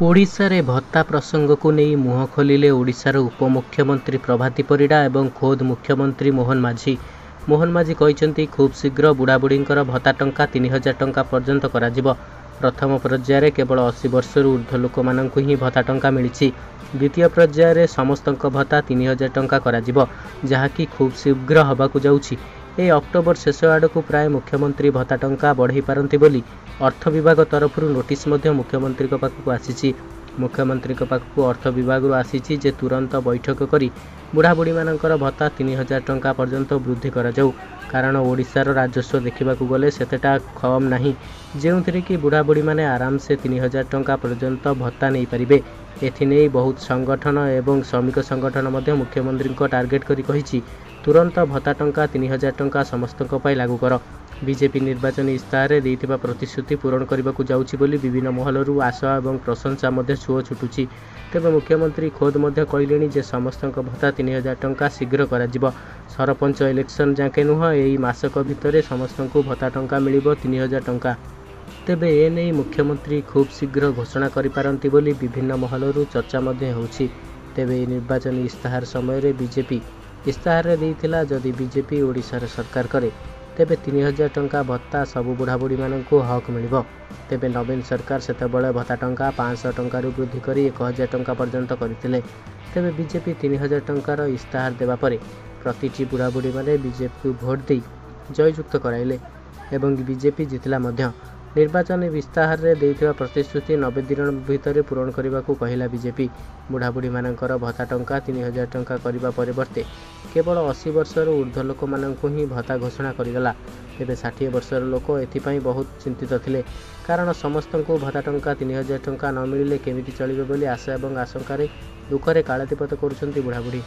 ओडिशारे भत्ता प्रसंग को नहीं मुह खोलिले ओडिशार उपमुख्यमंत्री प्रभाती परिडा एवं खोद मुख्यमंत्री मोहन माझी। मोहन माझी कहते खूब शीघ्र बुढ़ाबुढ़ींकर भत्ता टंका 3000 टंका पर्यंत कराजिब। प्रथम पर्यायर केवल 80 वर्षर ऊर्ध्व लोक मानक ही भत्ता टंका मिली। द्वितीय पर्यायर समस्तक भत्ता 3000 टंका कराजिब, जहाँकि खूब शीघ्र हवाकू जाउछि। ए अक्टोबर शेष आड़क प्राय मुख्यमंत्री भत्ता टंका बढ़ई पारती बोली अर्थ विभाग तरफ नोटिस मुख्यमंत्री पाखक आसी। मुख्यमंत्री पाखक अर्थ विभाग आसी जे तुरंत बैठक करी बुढ़ाबुढ़ी मानकर भत्ता 3000 टंका पर्यंत वृद्धि करा जाऊ। कारण ओडिशार राजस्व देखा गले सेतेटा कम नहीं, जो कि बुढ़ाबुढ़ी माने आराम से 3000 टंका पर्यंत भत्ता नहीं पारिबे। एथिने बहुत संगठन एवं श्रमिक संगठन मुख्यमंत्री टार्गेट करी कहिछि तुरंत भत्ता टंका 3000 टंका समस्तक पई लागू कर। बीजेपी निर्वाचन इस्ताहार देइथिबा प्रतिश्रुति पूरण करने जाउछि बोली विभिन्न महलरू आशा और प्रशंसा सुओ छुटुछि। तेबे मुख्यमंत्री खोद कहलेनी जे समस्तक भत्ता 3000 टंका शीघ्र कराजिब। सरपंच इलेक्शन जाके नुह एई मासक भितर समस्तक भत्ता टंका मिलिबो 3000 टंका। तेबे एने मुख्यमंत्री खूब शीघ्र घोषणा करिपारंती बोली विभिन्न महलरू चर्चा होछि। तेबे निर्वाचन इस्ताहार समय बीजेपी इस्ताहार देइथिला जदि बीजेपी ओडिशार सरकार करे तेबे 3000 टंका भत्ता सबु बुढ़ाबुढ़ी मानक हक मिलिबो। तेबे नवीन सरकार सेतेबेले भत्ता टंका 500 टंकार वृद्धि करी 1000 टंका पर्यंत करथिले। तेबे बीजेपी 3000 टंकार इस्ताहार देवा परे प्रतिटी बुढ़ाबुढ़ी माने बीजेपी को भोट दे जययुक्त कराइले एवं बीजेपी जितला मध्य। निर्वाचन इस्ताहार देइथिबा प्रतिश्रुति 90 दिन भितर पूरण करने को कहला बीजेपी। बुढ़ाबुढ़ी मानकर भत्ता टंका 3000 टंका करने परिवर्ते केवल 80 वर्षर ऊर्ध्व लोक मानक ही भत्ता घोषणा करदेला। तेबे 60 वर्षर लोक एथिपाई बहुत चिंतित थिले, कारण समस्त को भत्ता टंका 3000 टंका न मिलिले केमिति चलिबे बोली आशा और आशंकार दुखरे कालातीपत करुछंती बुढ़ाबुढ़ी।